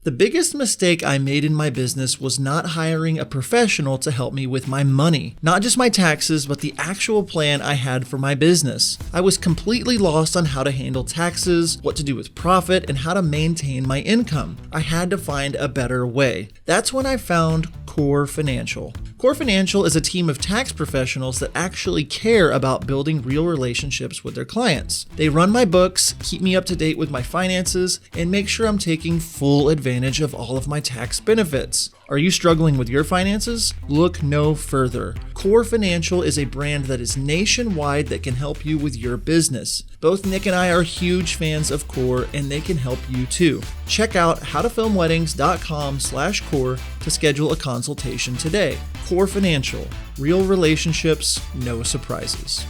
The biggest mistake I made in my business was not hiring a professional to help me with my money. Not just my taxes, but the actual plan I had for my business. I was completely lost on how to handle taxes, what to do with profit, and how to maintain my income. I had to find a better way. That's when I found Core Financial. Core Financial is a team of tax professionals that actually care about building real relationships with their clients. They run my books, keep me up to date with my finances, and make sure I'm taking full advantage of all of my tax benefits. Are you struggling with your finances? Look no further. Core Financial is a brand that is nationwide that can help you with your business. Both Nick and I are huge fans of Core, and they can help you too. Check out howtofilmweddings.com/core to schedule a consultation today. Core Financial, real relationships, no surprises.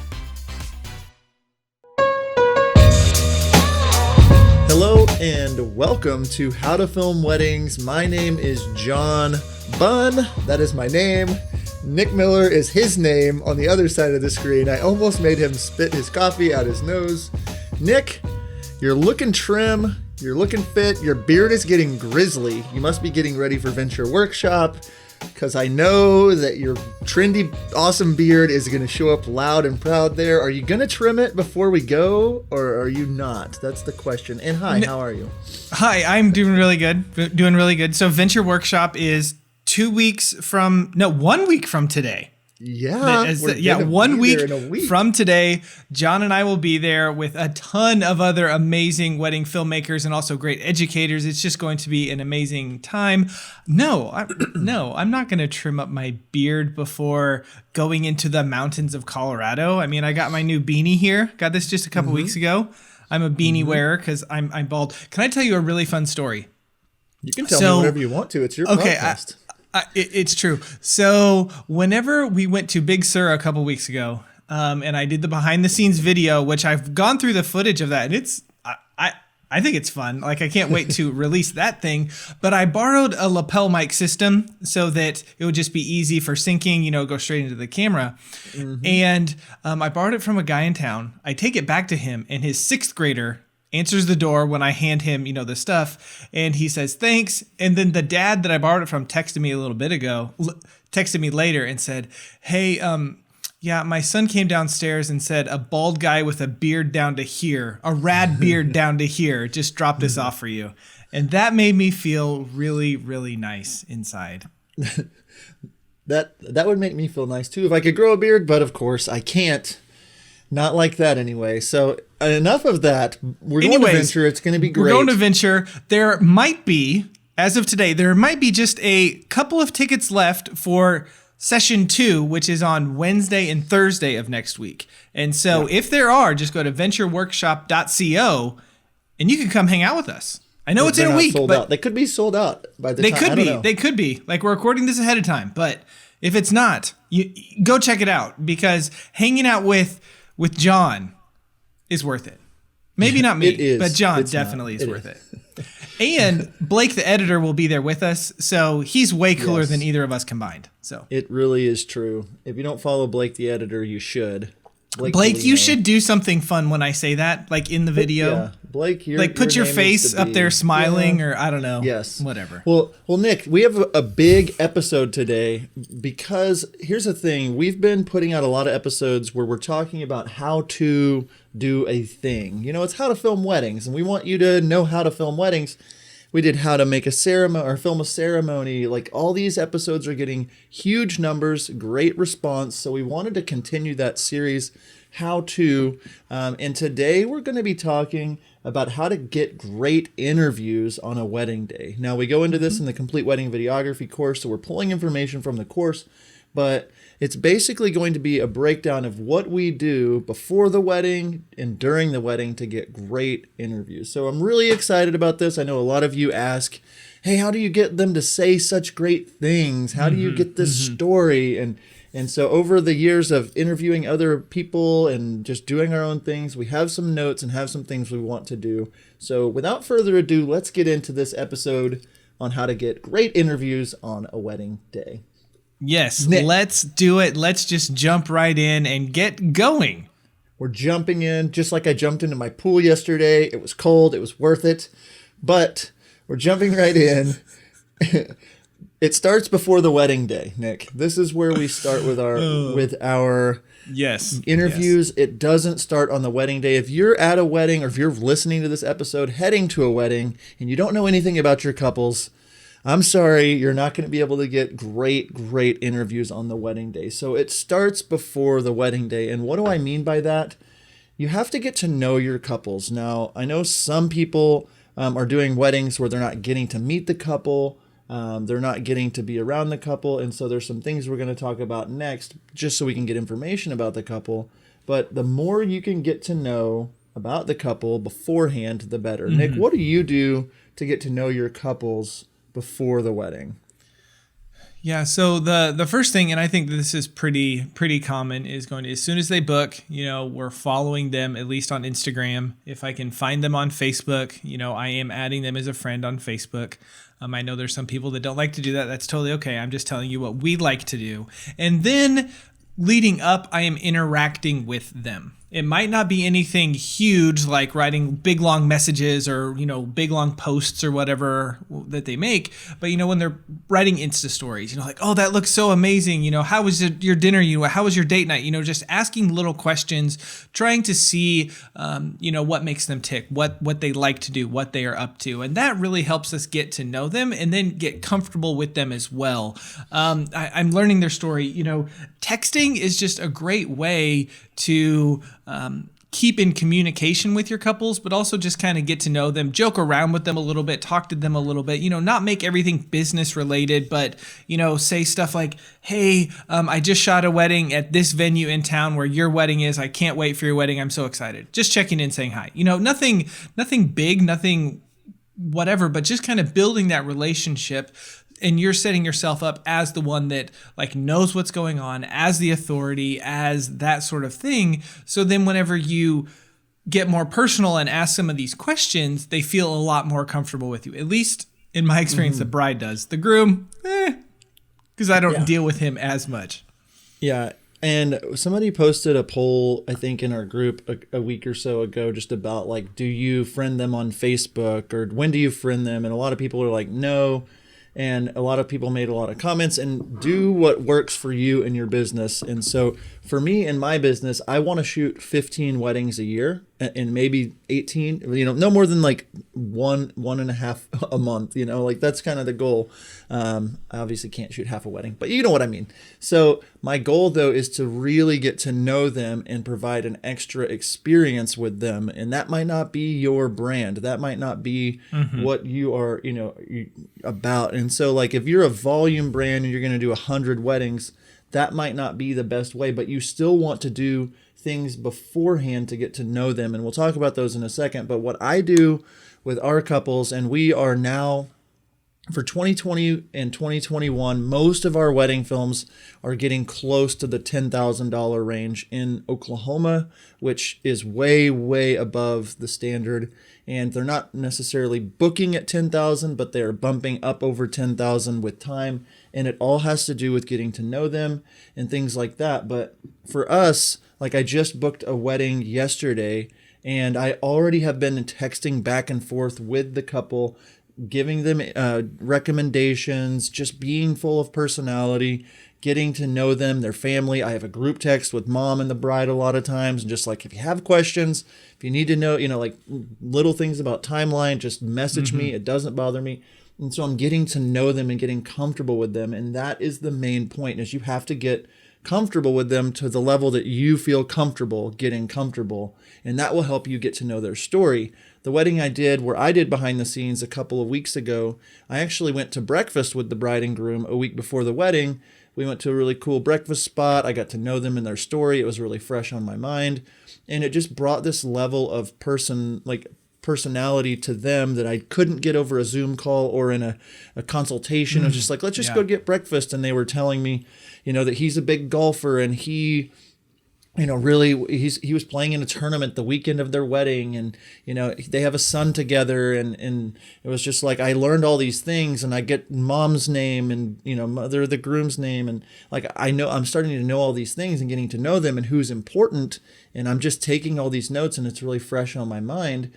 Hello and welcome to How to Film Weddings. My name is John Bunn. That is my name. Nick Miller is his name on the other side of the screen. I almost made him spit his coffee out his nose. Nick, you're looking trim. You're looking fit. Your beard is getting grizzly. You must be getting ready for Venture Workshop, because I know that your trendy, awesome beard is going to show up loud and proud there. Are you going to trim it before we go, or are you not? That's the question. And hi, how are you? Hi, I'm doing really good. So Venture Workshop is 1 week from today. Yeah, 1 week from today. John and I will be there with a ton of other amazing wedding filmmakers and also great educators. It's just going to be an amazing time. No, I'm not going to trim up my beard before going into the mountains of Colorado. I mean, I got my new beanie here. Got this just a couple weeks ago. I'm a beanie wearer because I'm bald. Can I tell you a really fun story? You can tell me whatever you want to. It's your podcast. It's true. So whenever we went to Big Sur a couple weeks ago, and I did the behind the scenes video, which I've gone through the footage of that, and I think it's fun. Like, I can't wait to release that thing. But I borrowed a lapel mic system so that it would just be easy for syncing, go straight into the camera. And I borrowed it from a guy in town. I take it back to him, and his 6th grader answers the door when I hand him, the stuff, and he says, thanks. And then the dad that I borrowed it from texted me a little bit ago, texted me later and said, hey, yeah, my son came downstairs and said a bald guy with a beard down to here, a rad beard down to here, just dropped this off for you. And that made me feel really, really nice inside. That would make me feel nice too if I could grow a beard, but of course I can't. Not like that anyway. So enough of that. We're going to Venture. It's going to be great. We're going to Venture. There might be, as of today, just a couple of tickets left for session 2, which is on Wednesday and Thursday of next week. And so if there are, just go to ventureworkshop.co and you can come hang out with us. I know it's in a week, but they could be sold out by the time. They could be. Like, we're recording this ahead of time, but if it's not, you go check it out, because hanging out with John is worth it. Maybe not me, but John definitely is worth it. And Blake, the editor, will be there with us, so he's way cooler than either of us combined. So it really is true. If you don't follow Blake, the editor, you should. Blake, you should do something fun when I say that, like in the video. Yeah, Blake, put your face up there smiling, or I don't know. Yes, whatever. Well, Nick, we have a big episode today, because here's the thing: we've been putting out a lot of episodes where we're talking about how to do a thing. It's how to film weddings, and we want you to know how to film weddings. We did how to make a ceremony or film a ceremony. Like, all these episodes are getting huge numbers, great response. So we wanted to continue that series, how to. And today we're going to be talking about how to get great interviews on a wedding day. Now, we go into this in the Complete Wedding Videography course, so we're pulling information from the course, but it's basically going to be a breakdown of what we do before the wedding and during the wedding to get great interviews. So I'm really excited about this. I know a lot of you ask, hey, how do you get them to say such great things? How do you get this story? And so over the years of interviewing other people and just doing our own things, we have some notes and have some things we want to do. So without further ado, let's get into this episode on how to get great interviews on a wedding day. Yes, Nick, let's do it. Let's just jump right in and get going. We're jumping in just like I jumped into my pool yesterday. It was cold. It was worth it. But We're jumping right in. It starts before the wedding day, Nick. This is where we start with our Yes. interviews. It doesn't start on the wedding day. If you're at a wedding, or if you're listening to this episode heading to a wedding and you don't know anything about your couples, I'm sorry, you're not going to be able to get great interviews on the wedding day. So it starts before the wedding day. And what do I mean by that? You have to get to know your couples. Now, I know some people are doing weddings where they're not getting to meet the couple. They're not getting to be around the couple. And so there's some things we're going to talk about next, just so we can get information about the couple. But the more you can get to know about the couple beforehand, the better. Mm-hmm. Nick, what do you do to get to know your couples before the wedding? Yeah, so the first thing, and I think this is pretty common, is going to, as soon as they book, we're following them, at least on Instagram. If I can find them on Facebook, I am adding them as a friend on Facebook. I know there's some people that don't like to do that. That's totally okay. I'm just telling you what we like to do. And then leading up, I am interacting with them. It might not be anything huge like writing big long messages or, big long posts or whatever that they make. But, when they're writing Insta stories, like, oh, that looks so amazing. How was your dinner? How was your date night? Just asking little questions, trying to see, what makes them tick, what they like to do, what they are up to. And that really helps us get to know them and then get comfortable with them as well. I'm learning their story. Texting is just a great way to keep in communication with your couples, but also just kind of get to know them, joke around with them a little bit, talk to them a little bit, not make everything business related, but, say stuff like, hey, I just shot a wedding at this venue in town where your wedding is. I can't wait for your wedding. I'm so excited. Just checking in, saying hi. Nothing big, nothing whatever, but just kind of building that relationship. And you're setting yourself up as the one that knows what's going on, as the authority, as that sort of thing. So then whenever you get more personal and ask some of these questions, they feel a lot more comfortable with you. At least in my experience, the bride does. The groom, because I don't deal with him as much. Yeah. And somebody posted a poll, I think, in our group a week or so ago, just about do you friend them on Facebook, or when do you friend them? And a lot of people are like, no. And a lot of people made a lot of comments, and do what works for you and your business. And so for me in my business, I want to shoot 15 weddings a year, and maybe 18, no more than one and a half a month, that's kind of the goal. I obviously can't shoot half a wedding, but you know what I mean. So my goal though is to really get to know them and provide an extra experience with them. And that might not be your brand. That might not be what you are, about. And so if you're a volume brand and you're going to do 100 weddings, that might not be the best way, but you still want to do things beforehand to get to know them. And we'll talk about those in a second. But what I do with our couples, and we are now, for 2020 and 2021, most of our wedding films are getting close to the $10,000 range in Oklahoma, which is way above the standard. And they're not necessarily booking at 10,000, but they're bumping up over 10,000 with time. And it all has to do with getting to know them and things like that. But for us, I just booked a wedding yesterday, and I already have been texting back and forth with the couple, giving them recommendations, just being full of personality, getting to know them, their family. I have a group text with mom and the bride a lot of times, and just if you have questions, if you need to know, little things about timeline, just message me. It doesn't bother me. And so I'm getting to know them and getting comfortable with them. And that is the main point, is you have to get comfortable with them to the level that you feel comfortable getting comfortable. And that will help you get to know their story. The wedding I did, where I did behind the scenes a couple of weeks ago, I actually went to breakfast with the bride and groom a week before the wedding. We went to a really cool breakfast spot. I got to know them and their story. It was really fresh on my mind. And it just brought this level of personality to them that I couldn't get over a Zoom call or in a consultation. It was just let's just go get breakfast. And they were telling me, that he's a big golfer, and he, really, he was playing in a tournament the weekend of their wedding, and, they have a son together. And it was just I learned all these things, and I get mom's name and, mother, the groom's name. And I'm starting to know all these things and getting to know them and who's important. And I'm just taking all these notes, and it's really fresh on my mind.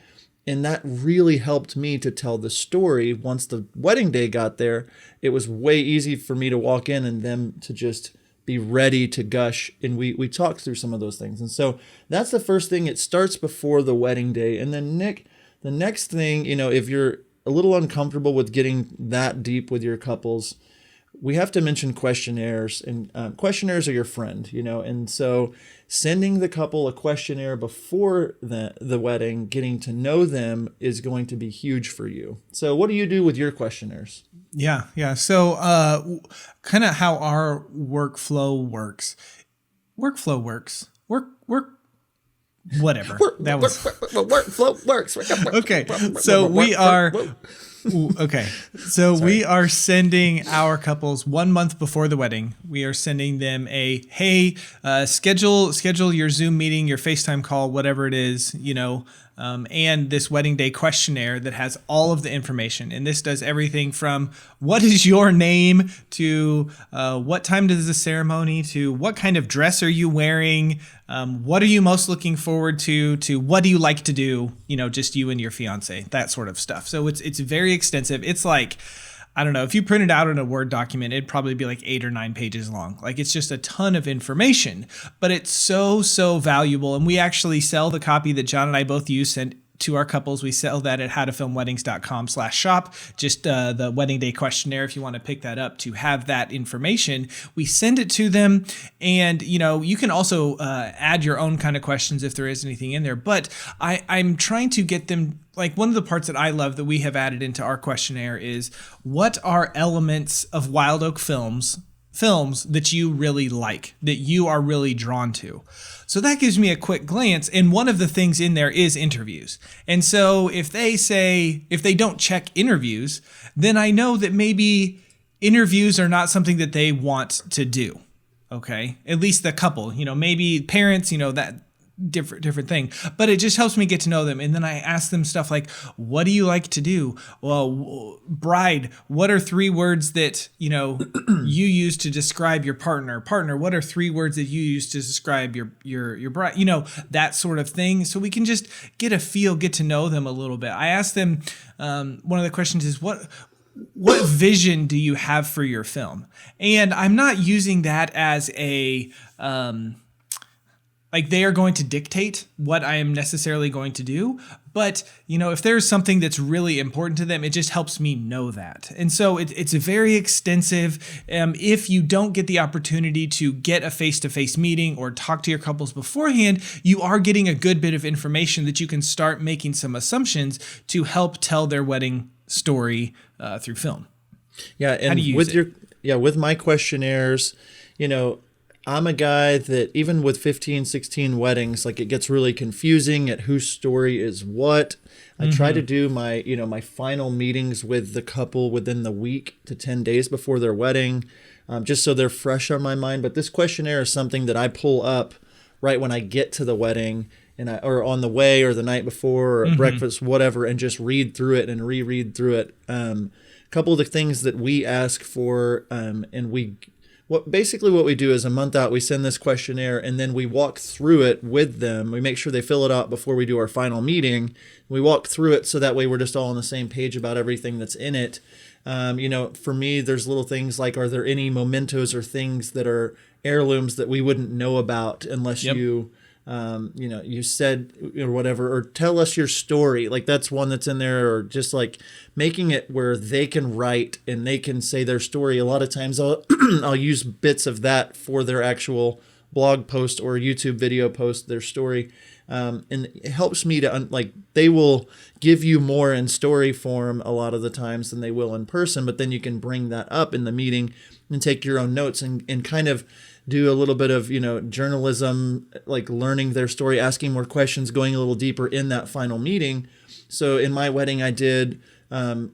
And that really helped me to tell the story. Once the wedding day got there, it was way easy for me to walk in and them to just be ready to gush. And we talked through some of those things. And so that's the first thing. It starts before the wedding day. And then Nick, the next thing, if you're a little uncomfortable with getting that deep with your couples, we have to mention questionnaires, and questionnaires are your friend, and so sending the couple a questionnaire before the wedding, getting to know them, is going to be huge for you. So what do you do with your questionnaires? Yeah. So kind of how our workflow works. Whatever. Workflow works. Okay. So we are... Okay. So we are sending our couples 1 month before the wedding. We are sending them hey, schedule your Zoom meeting, your FaceTime call, whatever it is, and this wedding day questionnaire that has all of the information. And this does everything from what is your name to what time does the ceremony, to what kind of dress are you wearing, what are you most looking forward to what do you like to do, just you and your fiance, that sort of stuff. So it's very extensive. It's like, I don't know, if you print it out in a Word document, it'd probably be like 8 or 9 pages long. Like, it's just a ton of information, but it's so valuable. And we actually sell the copy that John and I both use and to our couples. We sell that at howtofilmweddings.com/shop. Just the wedding day questionnaire, if you want to pick that up to have that information. We send it to them, and you can also add your own kind of questions if there is anything in there. But I'm trying to get them, like, one of the parts that I love that we have added into our questionnaire is, what are elements of Wild Oak films that you really like, that you are really drawn to? So that gives me a quick glance, and one of the things in there is interviews. And so if they don't check interviews, then I know that maybe interviews are not something that they want to do. Okay? At least the couple, maybe parents, that different thing, but it just helps me get to know them. And then I ask them stuff like, what do you like to do? Well, bride, what are 3 words that you use to describe your partner? What are 3 words that you use to describe your bride? That sort of thing. So we can just get to know them a little bit. I asked them, one of the questions is, what vision do you have for your film? And I'm not using that as a like they are going to dictate what I am necessarily going to do. But, if there's something that's really important to them, it just helps me know that. And so it's very extensive. If you don't get the opportunity to get a face-to-face meeting or talk to your couples beforehand, you are getting a good bit of information that you can start making some assumptions to help tell their wedding story through film. Yeah, and with my questionnaires, I'm a guy that even with 15, 16 weddings, like, it gets really confusing at whose story is what. I try to do my, my final meetings with the couple within the week to 10 days before their wedding, just so they're fresh on my mind. But this questionnaire is something that I pull up right when I get to the wedding, or on the way, or the night before, or at breakfast, whatever, and just read through it and reread through it. A couple of the things that we ask for, basically what we do is, a month out, we send this questionnaire, and then we walk through it with them. We make sure they fill it out before we do our final meeting. We walk through it so that way we're just all on the same page about everything that's in it. For me, there's little things like, are there any mementos or things that are heirlooms that we wouldn't know about unless you said or whatever, or tell us your story. Like, that's one that's in there. Or just like making it where they can write and they can say their story. A lot of times I'll use bits of that for their actual blog post or YouTube video post, their story. And it helps me to, they will give you more in story form a lot of the times than they will in person, but then you can bring that up in the meeting and take your own notes and kind of do a little bit of, journalism, like learning their story, asking more questions, going a little deeper in that final meeting. So in my wedding, I did,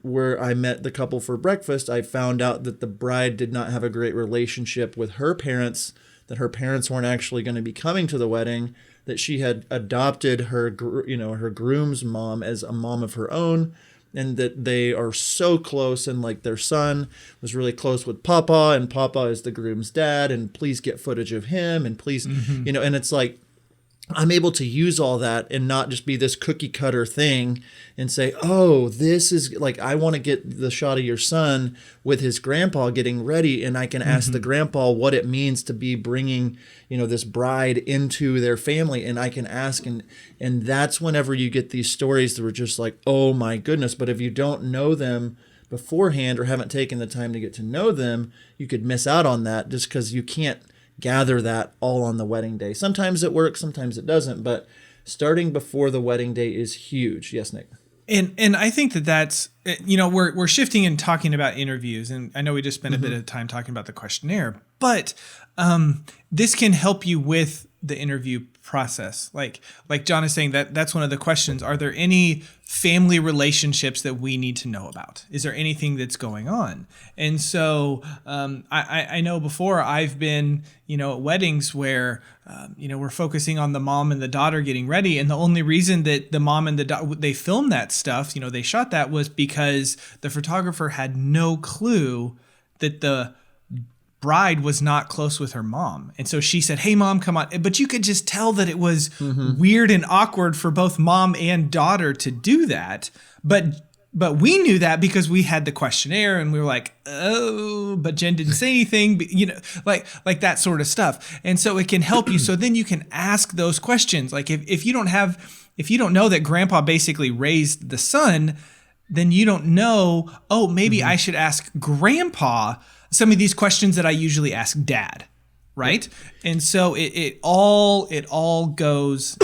where I met the couple for breakfast, I found out that the bride did not have a great relationship with her parents, that her parents weren't actually going to be coming to the wedding, that she had adopted her groom's mom as a mom of her own, and that they are so close, and like their son was really close with Papa, and Papa is the groom's dad, and please get footage of him, and please, and it's like, I'm able to use all that and not just be this cookie cutter thing and say, oh, this is like, I want to get the shot of your son with his grandpa getting ready. And I can ask the grandpa what it means to be bringing, this bride into their family. And I can ask, and that's whenever you get these stories that were just like, oh my goodness. But if you don't know them beforehand or haven't taken the time to get to know them, you could miss out on that just because you can't gather that all on the wedding day. Sometimes it works, sometimes it doesn't, but starting before the wedding day is huge. Yes, Nick. And I think that's, we're shifting and talking about interviews, and I know we just spent a bit of time talking about the questionnaire, but this can help you with the interview process. Like John is saying, that's one of the questions. Are there any family relationships that we need to know about? Is there anything that's going on? And so I know before I've been, at weddings where, we're focusing on the mom and the daughter getting ready. And the only reason that the mom and the daughter, they filmed that stuff, they shot that was because the photographer had no clue that the bride was not close with her mom. And so she said, hey, mom, come on. But you could just tell that it was weird and awkward for both mom and daughter to do that. But we knew that because we had the questionnaire and we were like, oh, but Jen didn't say anything, like that sort of stuff. And so it can help you. So then you can ask those questions. Like if you don't know that grandpa basically raised the son, then you don't know, oh, maybe I should ask grandpa some of these questions that I usually ask dad, right? And so it all goes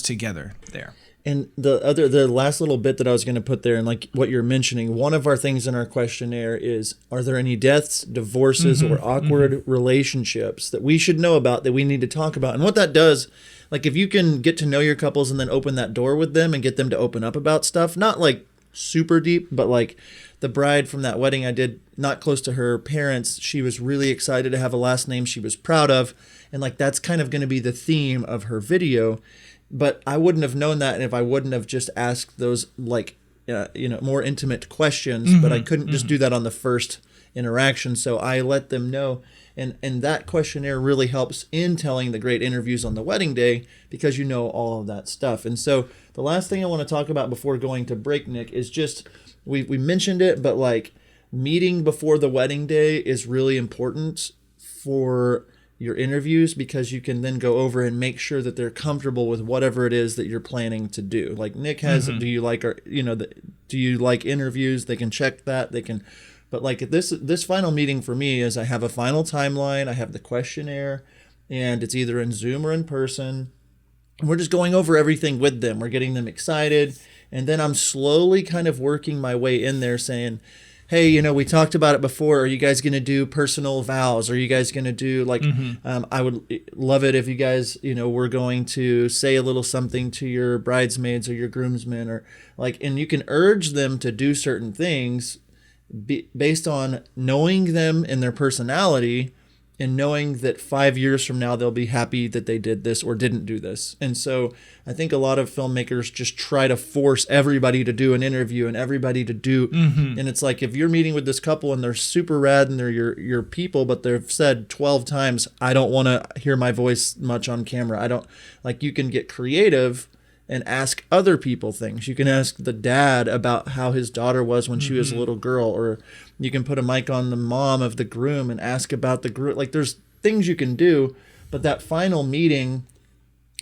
together there. And the last little bit that I was going to put there, and like what you're mentioning, one of our things in our questionnaire is, are there any deaths, divorces, or awkward relationships that we should know about, that we need to talk about? And what that does, like if you can get to know your couples and then open that door with them and get them to open up about stuff, not like super deep, but like the bride from that wedding I did not close to her parents, she was really excited to have a last name she was proud of. And like, that's kind of going to be the theme of her video. But I wouldn't have known that if I wouldn't have just asked those like, more intimate questions, but I couldn't just do that on the first interaction. So I let them know. And that questionnaire really helps in telling the great interviews on the wedding day because you know all of that stuff. And so the last thing I want to talk about before going to break, Nick, is just, we mentioned it, but like meeting before the wedding day is really important for your interviews because you can then go over and make sure that they're comfortable with whatever it is that you're planning to do. Like Nick has, do you like interviews? They can check that. They can, but like this final meeting for me is I have a final timeline. I have the questionnaire, and it's either in Zoom or in person. We're just going over everything with them. We're getting them excited. And then I'm slowly kind of working my way in there saying, hey, we talked about it before. Are you guys going to do personal vows? Are you guys going to do like, I would love it if you guys, were going to say a little something to your bridesmaids or your groomsmen, or like, and you can urge them to do certain things based on knowing them and their personality and knowing that 5 years from now, they'll be happy that they did this or didn't do this. And so I think a lot of filmmakers just try to force everybody to do an interview and everybody to do. And it's like, if you're meeting with this couple and they're super rad and they're your people, but they've said 12 times, I don't want to hear my voice much on camera. I don't like, you can get creative and ask other people things. You can ask the dad about how his daughter was when she was a little girl, or you can put a mic on the mom of the groom and ask about the groom. Like there's things you can do, but that final meeting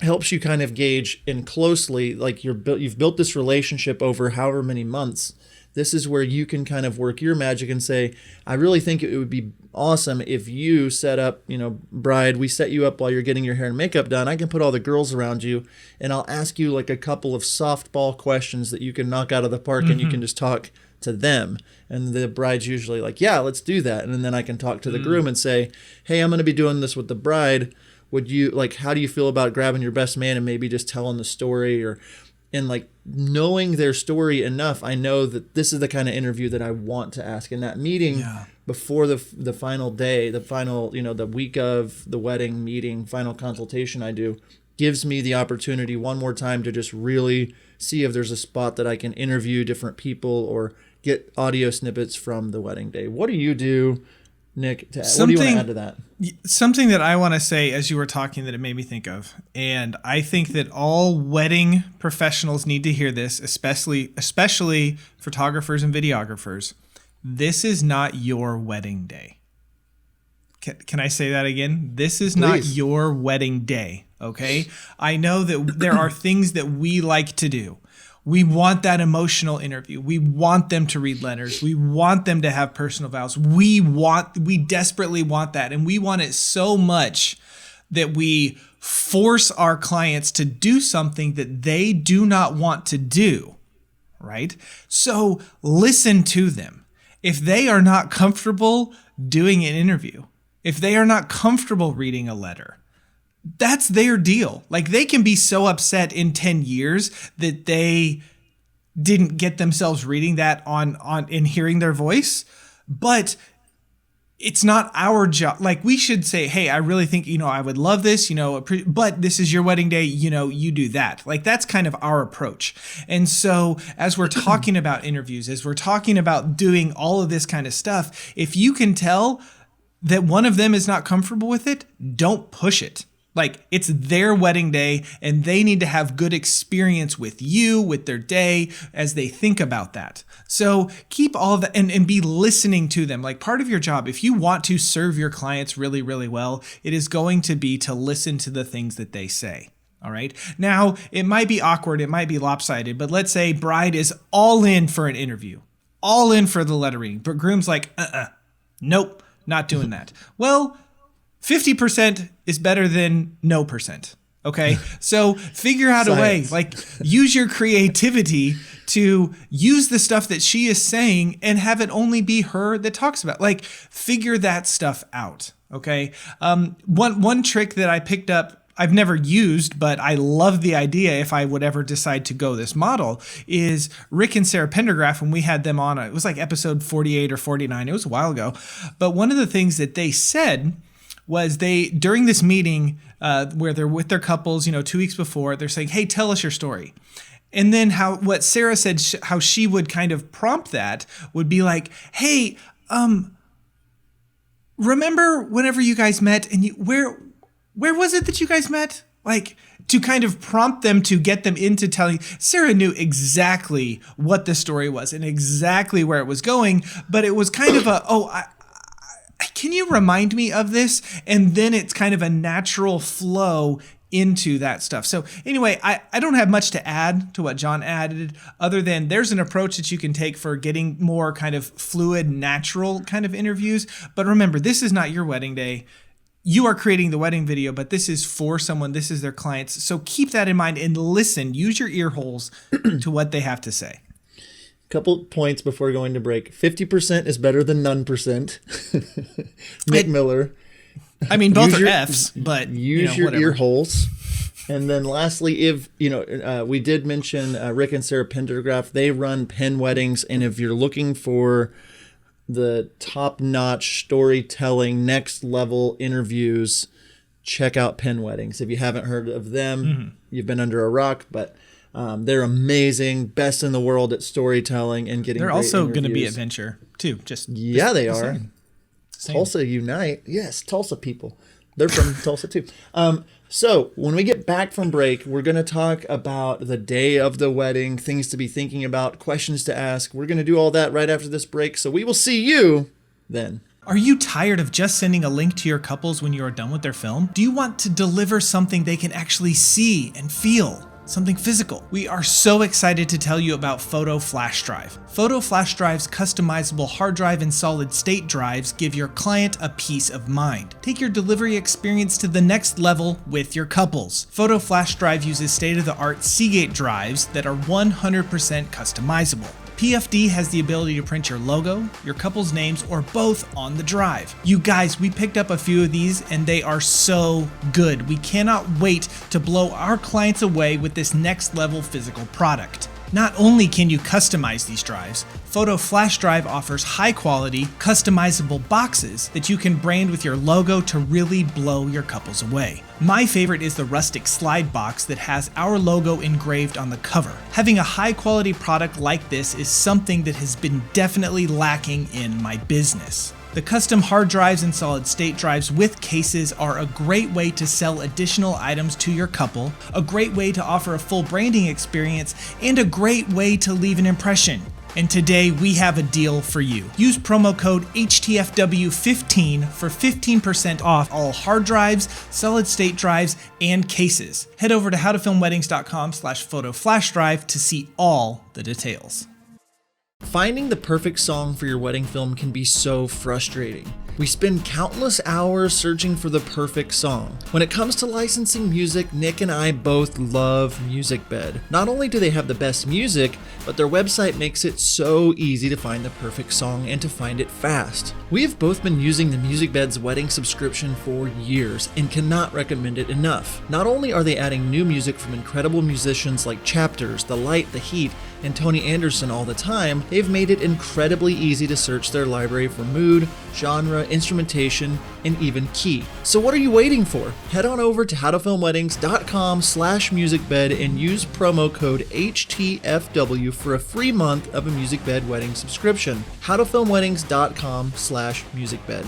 helps you kind of gauge in closely, like you've built this relationship over however many months. This is where you can kind of work your magic and say, I really think it would be awesome if you set up, bride, we set you up while you're getting your hair and makeup done. I can put all the girls around you and I'll ask you like a couple of softball questions that you can knock out of the park and you can just talk to them. And the bride's usually like, yeah, let's do that. And then I can talk to the groom and say, hey, I'm going to be doing this with the bride. Would you like, how do you feel about grabbing your best man and maybe just telling the story? And like knowing their story enough, I know that this is the kind of interview that I want to ask. In that meeting before the final day, the final, the week of the wedding meeting, final consultation I do, gives me the opportunity one more time to just really see if there's a spot that I can interview different people or get audio snippets from the wedding day. What do you do Nick, what do you want to add to that? Something that I want to say as you were talking that it made me think of, and I think that all wedding professionals need to hear this, especially photographers and videographers. This is not your wedding day. Can I say that again? This is not your wedding day, okay? I know that there are things that we like to do. We want that emotional interview. We want them to read letters. We want them to have personal vows. We desperately want that. And we want it so much that we force our clients to do something that they do not want to do, right? So listen to them. If they are not comfortable doing an interview, if they are not comfortable reading a letter, that's their deal. Like, they can be so upset in 10 years that they didn't get themselves reading that on and hearing their voice, but it's not our job. Like, we should say, hey, I really think, I would love this, but this is your wedding day, you do that. Like, that's kind of our approach. And so as we're talking about interviews, as we're talking about doing all of this kind of stuff, if you can tell that one of them is not comfortable with it, don't push it. Like, it's their wedding day and they need to have good experience with you, with their day as they think about that. So keep all of that and be listening to them. Like, part of your job, if you want to serve your clients really, really well, it is going to be to listen to the things that they say. All right. Now, it might be awkward. It might be lopsided, but let's say bride is all in for an interview, all in for the lettering, but groom's like, nope, not doing that. Well, 50% is better than no percent. Okay. So figure out a way, like, use your creativity to use the stuff that she is saying and have it only be her that talks about, like, figure that stuff out. Okay. One trick that I picked up, I've never used, but I love the idea if I would ever decide to go this model, is Rick and Sarah Pendergraph, when we had them on, it was like episode 48 or 49. It was a while ago. But one of the things that they said was during this meeting where they're with their couples, 2 weeks before, they're saying, hey, tell us your story. And then what Sarah said, how she would kind of prompt that would be like, hey, remember whenever you guys met and where was it that you guys met? Like, to kind of prompt them to get them into telling. Sarah knew exactly what the story was and exactly where it was going, but it was kind of can you remind me of this? And then it's kind of a natural flow into that stuff. So anyway, I don't have much to add to what John added, other than there's an approach that you can take for getting more kind of fluid, natural kind of interviews. But remember, this is not your wedding day. You are creating the wedding video, but this is for someone. This is their clients. So keep that in mind and listen. Use your ear holes to what they have to say. Couple points before going to break. 50% is better than none percent. Nick Miller. I mean, both are F's, but use your whatever. ear holes. And then lastly, if we did mention Rick and Sarah Pendergraph, they run pen weddings, and if you're looking for the top-notch storytelling, next level interviews, check out Pen Weddings. If you haven't heard of them, you've been under a rock, but they're amazing, best in the world at storytelling and getting. They're great also going to be at Venture too. They are. Same. Tulsa Unite, yes, Tulsa people. They're from Tulsa too. So when we get back from break, we're going to talk about the day of the wedding, things to be thinking about, questions to ask. We're going to do all that right after this break. So we will see you then. Are you tired of just sending a link to your couples when you are done with their film? Do you want to deliver something they can actually see and feel? Something physical. We are so excited to tell you about Photo Flash Drive. Photo Flash Drive's customizable hard drive and solid state drives give your client a peace of mind. Take your delivery experience to the next level with your couples. Photo Flash Drive uses state-of-the-art Seagate drives that are 100% customizable. PFD has the ability to print your logo, your couple's names, or both on the drive. You guys, we picked up a few of these and they are so good. We cannot wait to blow our clients away with this next level physical product. Not only can you customize these drives, Photo Flash Drive offers high-quality, customizable boxes that you can brand with your logo to really blow your couples away. My favorite is the rustic slide box that has our logo engraved on the cover. Having a high-quality product like this is something that has been definitely lacking in my business. The custom hard drives and solid state drives with cases are a great way to sell additional items to your couple, a great way to offer a full branding experience, and a great way to leave an impression. And today we have a deal for you. Use promo code HTFW15 for 15% off all hard drives, solid state drives, and cases. Head over to howtofilmweddings.com/photoflashdrive to see all the details. Finding the perfect song for your wedding film can be so frustrating. We spend countless hours searching for the perfect song. When it comes to licensing music, Nick and I both love MusicBed. Not only do they have the best music, but their website makes it so easy to find the perfect song and to find it fast. We have both been using the MusicBed's wedding subscription for years and cannot recommend it enough. Not only are they adding new music from incredible musicians like Chapters, The Light, The Heat, and Tony Anderson all the time, they've made it incredibly easy to search their library for mood, genre, instrumentation, and even key. So what are you waiting for? Head on over to howtofilmweddings.com/musicbed and use promo code HTFW for a free month of a MusicBed wedding subscription. howtofilmweddings.com/musicbed.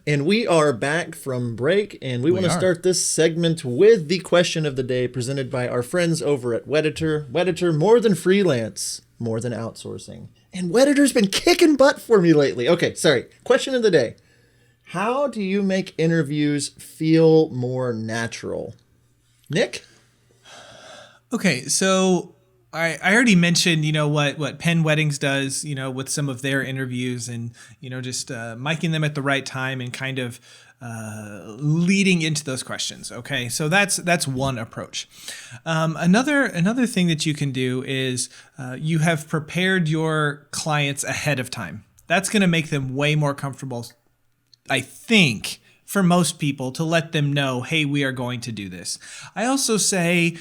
And we are back from break, and we want to start this segment with the question of the day presented by our friends over at Wedditor. Wedditor, more than freelance, more than outsourcing. And Wedditor's been kicking butt for me lately. Okay, sorry. Question of the day. How do you make interviews feel more natural? Nick? Okay, so I already mentioned, what Penn Weddings does, with some of their interviews and, just miking them at the right time and kind of leading into those questions. Okay, so that's one approach. Another thing that you can do is you have prepared your clients ahead of time. That's going to make them way more comfortable, I think, for most people, to let them know, hey, we are going to do this. I also say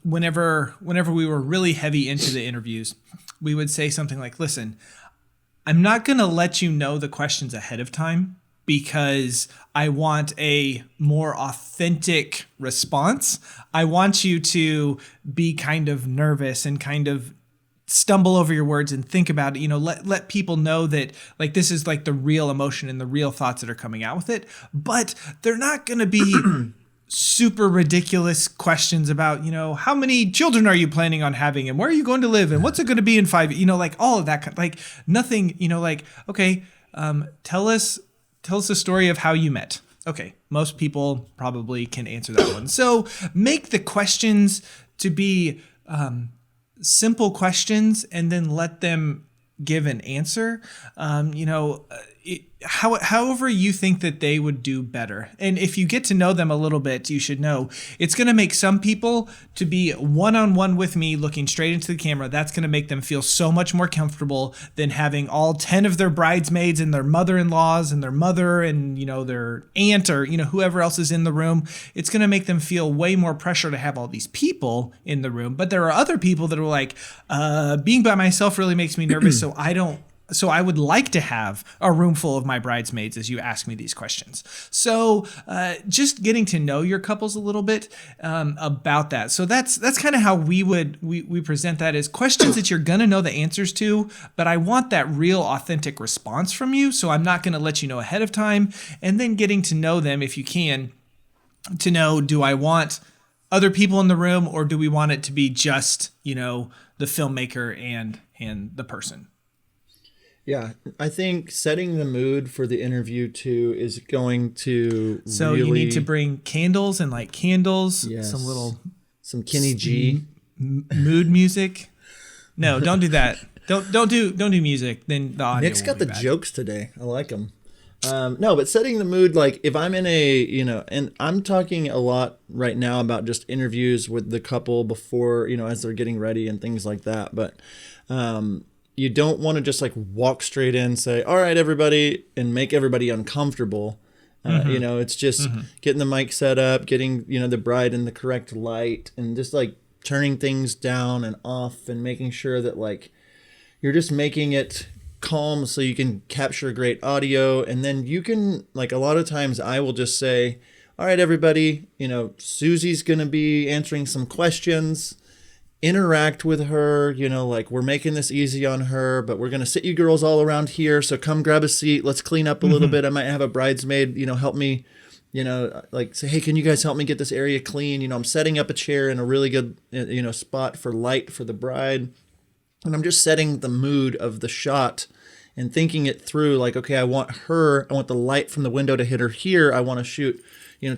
whenever we were really heavy into the interviews, we would say something like, listen, I'm not going to let you know the questions ahead of time because I want a more authentic response. I want you to be kind of nervous and kind of stumble over your words and think about it. Let people know that like this is like the real emotion and the real thoughts that are coming out with it. But they're not going to be super ridiculous questions about, how many children are you planning on having and where are you going to live and what's it going to be in 5 years? Like all of that, like nothing, okay, tell us the story of how you met. Okay, most people probably can answer that one. So make the questions to be simple questions and then let them give an answer. However you think that they would do better. And if you get to know them a little bit, you should know it's going to make some people to be one-on-one with me looking straight into the camera. That's going to make them feel so much more comfortable than having all 10 of their bridesmaids and their mother-in-laws and their mother and, their aunt or, whoever else is in the room. It's going to make them feel way more pressure to have all these people in the room. But there are other people that are like, being by myself really makes me nervous. So I would like to have a room full of my bridesmaids as you ask me these questions. So just getting to know your couples a little bit about that. So that's kind of how we present that as questions that you're going to know the answers to, but I want that real authentic response from you. So I'm not going to let you know ahead of time, and then getting to know them if you can to know, do I want other people in the room or do we want it to be just, the filmmaker and the person? Yeah, I think setting the mood for the interview too is going to So really... you need to bring candles and light candles, Yes. some Kenny G mood music. No, don't do that. Don't do music. Then the audio. Nick's will got be the bad. jokes today. I like them. No, but setting the mood, like if I'm in and I'm talking a lot right now about just interviews with the couple before, as they're getting ready and things like that. But you don't want to just like walk straight in and say, all right, everybody, and make everybody uncomfortable. It's just getting the mic set up, getting, the bride in the correct light and just like turning things down and off and making sure that like, you're just making it calm so you can capture great audio. And then you can, like, a lot of times I will just say, all right, everybody, Susie's going to be answering some questions. Interact with her, like, we're making this easy on her, but we're going to sit you girls all around here. So come grab a seat. Let's clean up a little bit. I might have a bridesmaid, help me, like say, hey, can you guys help me get this area clean? I'm setting up a chair in a really good, spot for light for the bride. And I'm just setting the mood of the shot and thinking it through, like, okay, I want the light from the window to hit her here. I want to shoot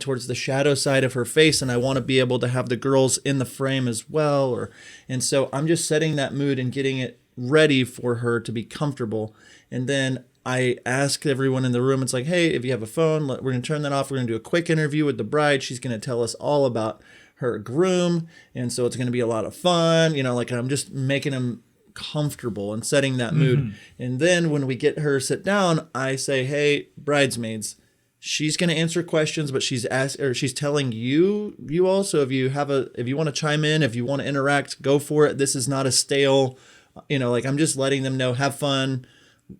towards the shadow side of her face, and I want to be able to have the girls in the frame as well. And so I'm just setting that mood and getting it ready for her to be comfortable. And then I ask everyone in the room, it's like, hey, if you have a phone, we're going to turn that off. We're going to do a quick interview with the bride. She's going to tell us all about her groom. And so it's going to be a lot of fun. Like, I'm just making them comfortable and setting that mood. And then when we get her sit down, I say, hey, bridesmaids, she's going to answer questions, but she's telling you also, if you want to chime in, if you want to interact, go for it. This is not a stale, like, I'm just letting them know, have fun,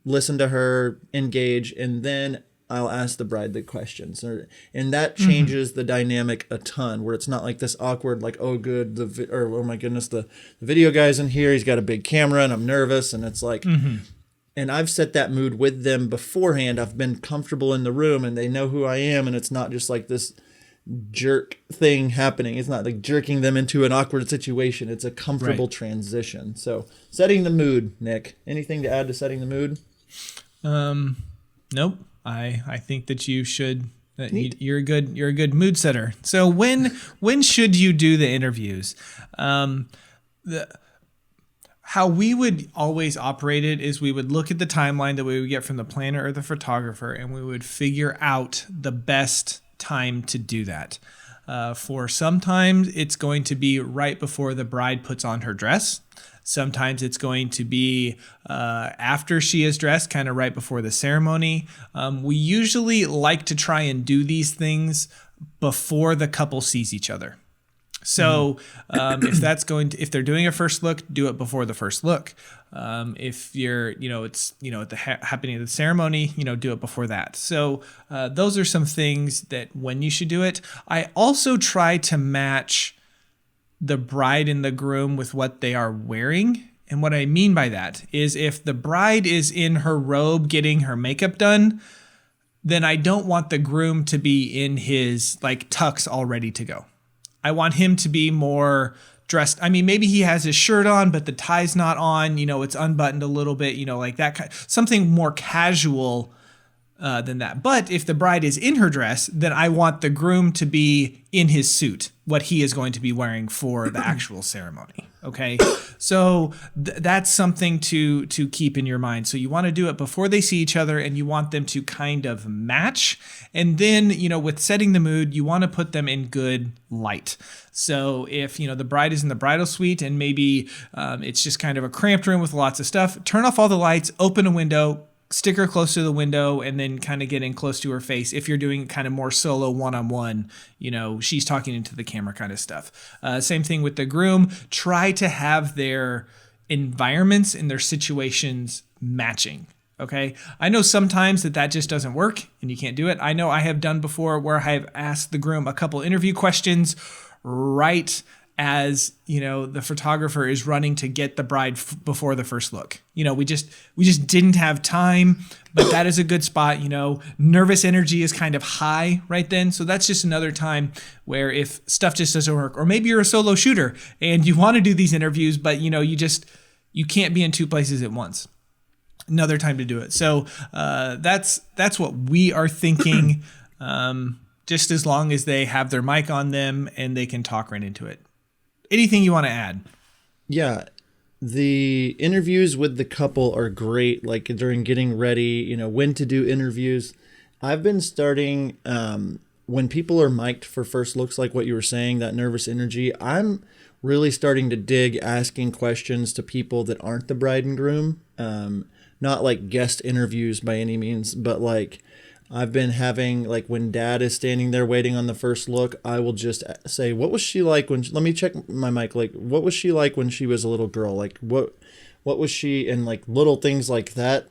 listen to her, engage, and then I'll ask the bride the questions. And that changes the dynamic a ton, where it's not like this awkward, like, oh, good, oh my goodness, the video guy's in here, he's got a big camera and I'm nervous. And it's like, and I've set that mood with them beforehand. I've been comfortable in the room and they know who I am. And it's not just like this jerk thing happening. It's not like jerking them into an awkward situation. It's a comfortable transition. So setting the mood, Nick, anything to add to setting the mood? Nope. I think that you should, you're a good mood setter. So when should you do the interviews? How we would always operate it is we would look at the timeline that we would get from the planner or the photographer, and we would figure out the best time to do that. For sometimes it's going to be right before the bride puts on her dress. Sometimes it's going to be after she is dressed, kind of right before the ceremony. We usually like to try and do these things before the couple sees each other. So if they're doing a first look, do it before the first look. If you're, it's, at the happening of the ceremony, do it before that. So those are some things that when you should do it. I also try to match the bride and the groom with what they are wearing. And what I mean by that is if the bride is in her robe getting her makeup done, then I don't want the groom to be in his like tux all ready to go. I want him to be more dressed. I mean, maybe he has his shirt on, but the tie's not on, it's unbuttoned a little bit, like that kind, something more casual than that. But if the bride is in her dress, then I want the groom to be in his suit, what he is going to be wearing for the actual ceremony. Okay. So that's something to keep in your mind. So you want to do it before they see each other, and you want them to kind of match. And then, with setting the mood, you want to put them in good light. So if, the bride is in the bridal suite and maybe it's just kind of a cramped room with lots of stuff, turn off all the lights, open a window, stick her close to the window, and then kind of get in close to her face. If you're doing kind of more solo one-on-one, she's talking into the camera kind of stuff. Same thing with the groom. Try to have their environments and their situations matching. Okay. I know sometimes that just doesn't work and you can't do it. I know I have done before where I have asked the groom a couple interview questions right as the photographer is running to get the bride before the first look. We just didn't have time, but that is a good spot. Nervous energy is kind of high right then, so that's just another time where if stuff just doesn't work, or maybe you're a solo shooter and you want to do these interviews, but you can't be in two places at once. Another time to do it. So that's what we are thinking. Just as long as they have their mic on them and they can talk right into it. Anything you want to add? Yeah, the interviews with the couple are great, like during getting ready, when to do interviews. I've been starting, when people are mic'd for first looks, like what you were saying, that nervous energy, I'm really starting to dig asking questions to people that aren't the bride and groom. Not like guest interviews by any means, but like I've been having, like when dad is standing there waiting on the first look, I will just say, what was she like when, let me check my mic, like what was she like when she was a little girl? Like what what was she, and like little things like that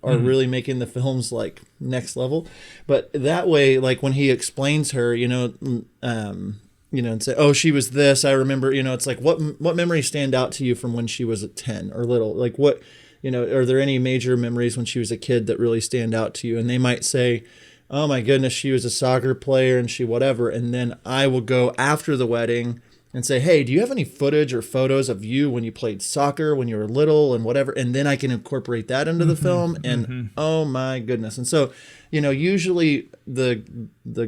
are really making the films like next level. But that way, like when he explains her, and say, oh, she was this, I remember, it's like, what memories stand out to you from when she was at 10 or little? Like what, are there any major memories when she was a kid that really stand out to you? And they might say, oh my goodness, she was a soccer player and she whatever. And then I will go after the wedding and say, hey, do you have any footage or photos of you when you played soccer, when you were little and whatever? And then I can incorporate that into the film. And oh my goodness. And so, usually the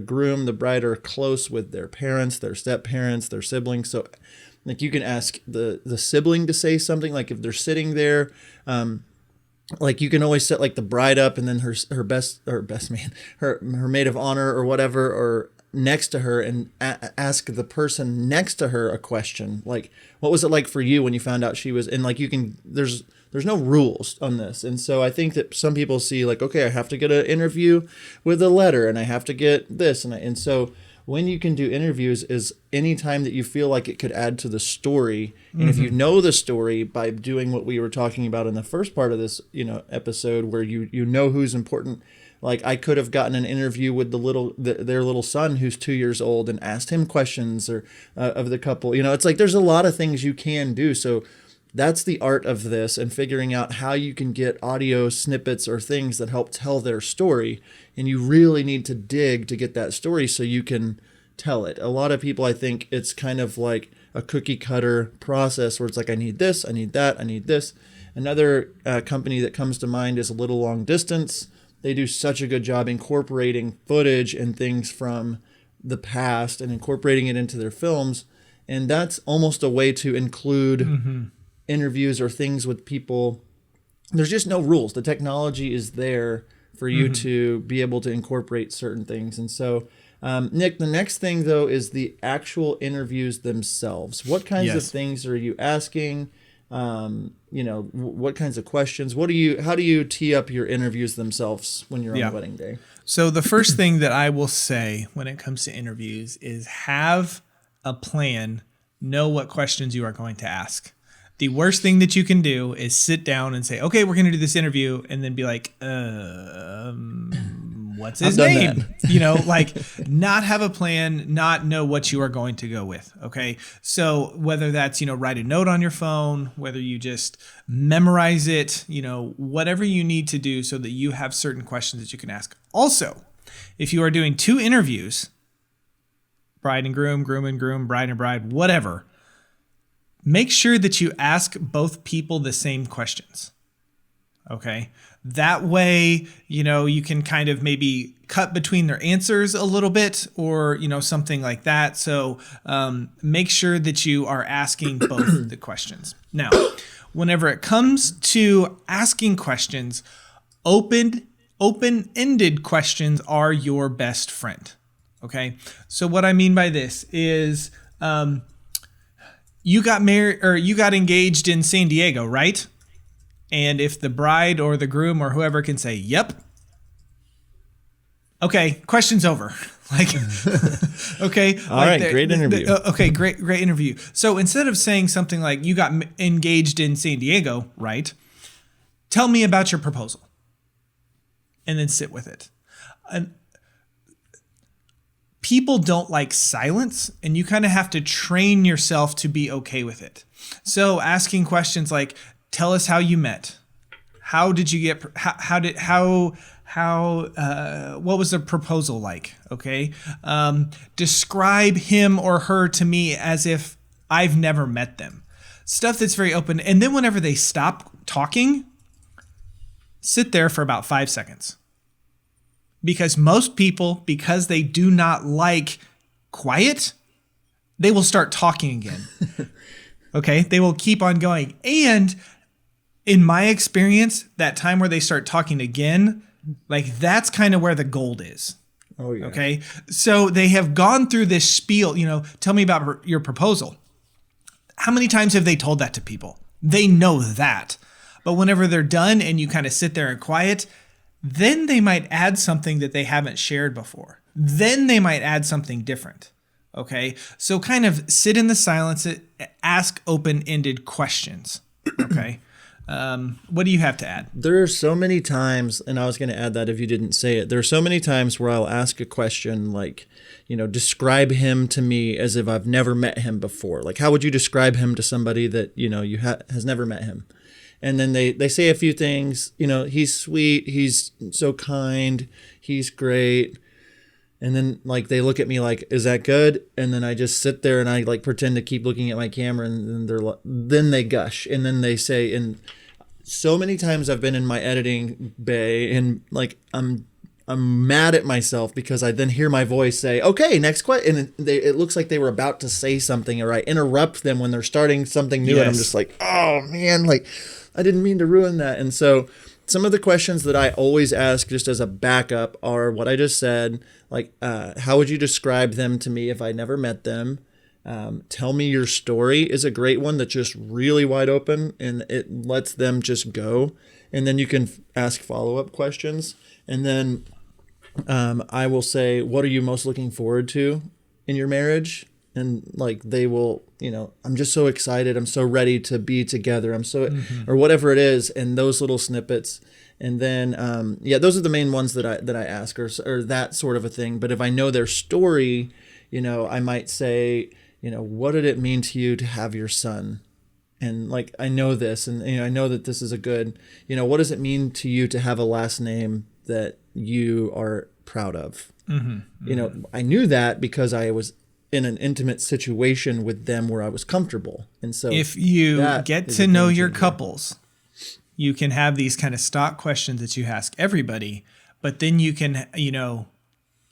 groom, the bride are close with their parents, their step parents, their siblings. So like you can ask the sibling to say something, like if they're sitting there, like you can always set like the bride up and then her best man, her maid of honor or whatever, or next to her, and ask the person next to her a question like, what was it like for you when you found out she was, and like there's no rules on this. And so I think that some people see like, okay, I have to get an interview with a letter and I have to get this. And so when you can do interviews is anytime that you feel like it could add to the story. And if you know the story by doing what we were talking about in the first part of this, episode, where you know who's important. Like I could have gotten an interview with their little son who's 2 years old and asked him questions or of the couple. It's like there's a lot of things you can do. So that's the art of this, and figuring out how you can get audio snippets or things that help tell their story. And you really need to dig to get that story so you can tell it. A lot of people, I think it's kind of like a cookie cutter process where it's like, I need this, I need that, I need this. Another company that comes to mind is A Little Long Distance. They do such a good job incorporating footage and things from the past and incorporating it into their films. And that's almost a way to include interviews or things with people. There's just no rules. The technology is there for you to be able to incorporate certain things. And so, Nick, the next thing though is the actual interviews themselves. What kinds of things are you asking? What kinds of questions? How do you tee up your interviews themselves when you're on the wedding day? So the first thing that I will say when it comes to interviews is have a plan, know what questions you are going to ask. The worst thing that you can do is sit down and say, okay, we're going to do this interview, and then be like, what's his name? Like not have a plan, not know what you are going to go with. Okay. So whether that's, write a note on your phone, whether you just memorize it, whatever you need to do so that you have certain questions that you can ask. Also, if you are doing 2 interviews, bride and groom, groom and groom, bride and bride, whatever, make sure that you ask both people the same questions. Okay. That way, you can kind of maybe cut between their answers a little bit or, something like that. So make sure that you are asking both the questions. Now, whenever it comes to asking questions, open-ended questions are your best friend. Okay. So what I mean by this is, you got married or you got engaged in San Diego, right? And if the bride or the groom or whoever can say, yep. Okay, question's over. Like, okay. All right, great interview. Okay, great interview. So instead of saying something like, you got engaged in San Diego, right? Tell me about your proposal. And then sit with it. And people don't like silence, and you kind of have to train yourself to be okay with it. So asking questions like, tell us how you met. How did you get, what was the proposal like? Okay. Describe him or her to me as if I've never met them. Stuff that's very open. And then whenever they stop talking, sit there for about 5 seconds. Because most people, because they do not like quiet, they will start talking again. Okay. They will keep on going. And in my experience, that time where they start talking again, like that's kind of where the gold is. Oh, yeah. Okay. So they have gone through this spiel, tell me about your proposal. How many times have they told that to people? They know that. But whenever they're done and you kind of sit there and quiet, then they might add something that they haven't shared before. Then they might add something different. Okay. So kind of sit in the silence, ask open-ended questions. Okay. What do you have to add? There are so many times, and I was going to add that if you didn't say it, there are so many times where I'll ask a question like, describe him to me as if I've never met him before. Like, how would you describe him to somebody that, has never met him? And then they say a few things, he's sweet, he's so kind, he's great. And then like they look at me like, is that good? And then I just sit there and I like pretend to keep looking at my camera, and then they gush, and then they say, and so many times I've been in my editing bay and like I'm mad at myself because I then hear my voice say, okay, next question. And it looks like they were about to say something, or I interrupt them when they're starting something new. Yes. And I'm just like, oh man, like I didn't mean to ruin that. And so some of the questions that I always ask just as a backup are what I just said, like, how would you describe them to me if I never met them? Tell me your story is a great one that's just really wide open and it lets them just go. And then you can ask follow-up questions. And then I will say, what are you most looking forward to in your marriage? And like they will, I'm just so excited. I'm so ready to be together. I'm so, or whatever it is. And those little snippets. And then, those are the main ones that I ask, or that sort of a thing. But if I know their story, I might say, what did it mean to you to have your son? And like, I know this, and I know that this is a good, what does it mean to you to have a last name that you are proud of? I knew that because I was in an intimate situation with them where I was comfortable. And so if you get to know your couples, you can have these kind of stock questions that you ask everybody, but then you can,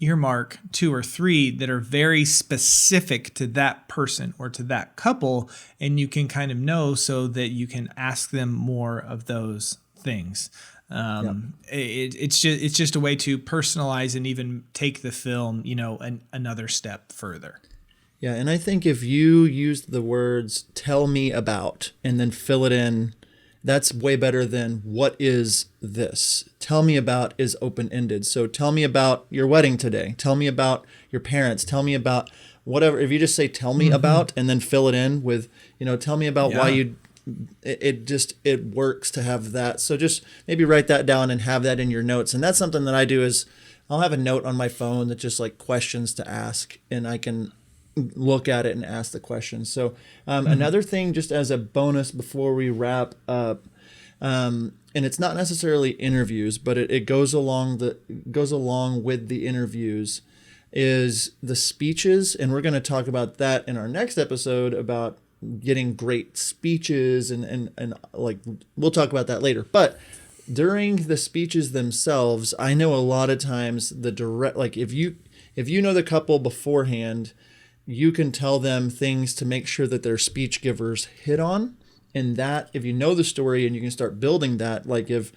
earmark 2 or 3 that are very specific to that person or to that couple, and you can kind of know so that you can ask them more of those things. It's just a way to personalize and even take the film, another step further. Yeah, and I think if you use the words "tell me about" and then fill it in, that's way better than "what is this?" Tell me about is open-ended. So tell me about your wedding today. Tell me about your parents. Tell me about whatever. If you just say "tell me about" and then fill it in with, tell me about why you. It works to have that. So just maybe write that down and have that in your notes. And that's something that I do is I'll have a note on my phone that just like questions to ask, and I can look at it and ask the questions. So another thing, just as a bonus before we wrap up, and it's not necessarily interviews, but it goes along with the interviews, is the speeches. And we're going to talk about that in our next episode about getting great speeches and like we'll talk about that later. But during the speeches themselves, I know a lot of times like if you know the couple beforehand, you can tell them things to make sure that their speech givers hit on. And that if you know the story and you can start building that, like if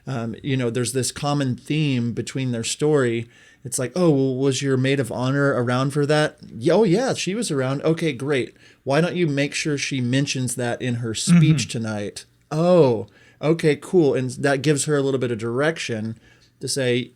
there's this common theme between their story, it's like, oh, well, was your maid of honor around for that? Oh, yeah, she was around. Okay, great. Why don't you make sure she mentions that in her speech tonight? Oh, okay, cool. And that gives her a little bit of direction to say,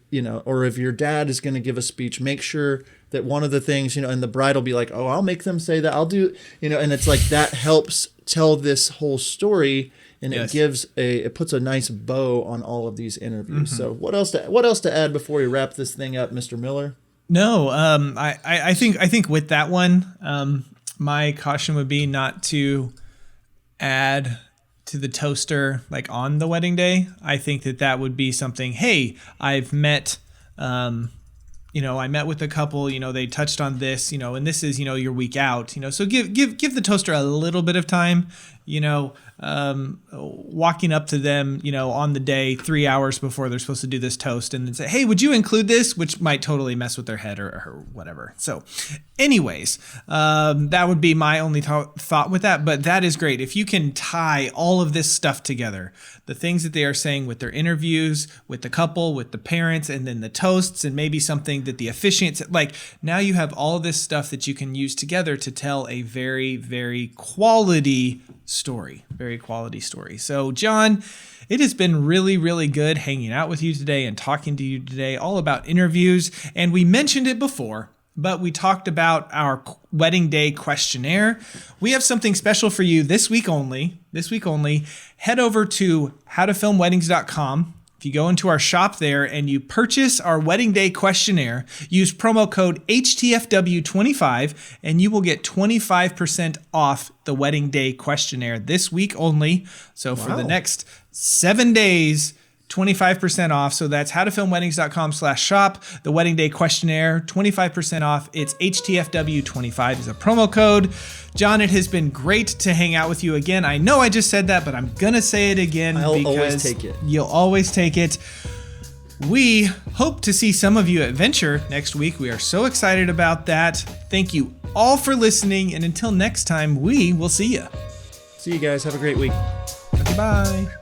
or if your dad is going to give a speech, make sure that one of the things, and the bride will be like, oh, I'll make them say that. I'll do, and it's like that helps tell this whole story. And yes. It puts a nice bow on all of these interviews. So what else to add before we wrap this thing up, Mr. Miller? No, I think with that one, my caution would be not to add to the toaster like on the wedding day. I think that would be something. Hey, I've met. I met with a couple, they touched on this, and this is, your week out, so give the toaster a little bit of time, walking up to them, on the day, 3 hours before they're supposed to do this toast, and then say, hey, would you include this? Which might totally mess with their head or whatever. So anyways, that would be my only thought with that. But that is great. If you can tie all of this stuff together, the things that they are saying with their interviews, with the couple, with the parents, and then the toasts, and maybe something that the officiants, like now you have all of this stuff that you can use together to tell a very, very quality story. Very quality story. So, John, it has been really, really good hanging out with you today and talking to you today all about interviews. And we mentioned it before, but we talked about our wedding day questionnaire. We have something special for you this week only. this week only, head over to howtofilmweddings.com. If you go into our shop there and you purchase our wedding day questionnaire, use promo code HTFW25 and you will get 25% off the wedding day questionnaire this week only. So for the next 7 days, 25% off. So that's howtofilmweddings.com/shop. The wedding day questionnaire, 25% off. It's HTFW25 is a promo code. John, it has been great to hang out with you again. I know I just said that, but I'm going to say it again. I'll always take it. You'll always take it. We hope to see some of you at Venture next week. We are so excited about that. Thank you all for listening. And until next time, we will see you. See you guys. Have a great week. Goodbye.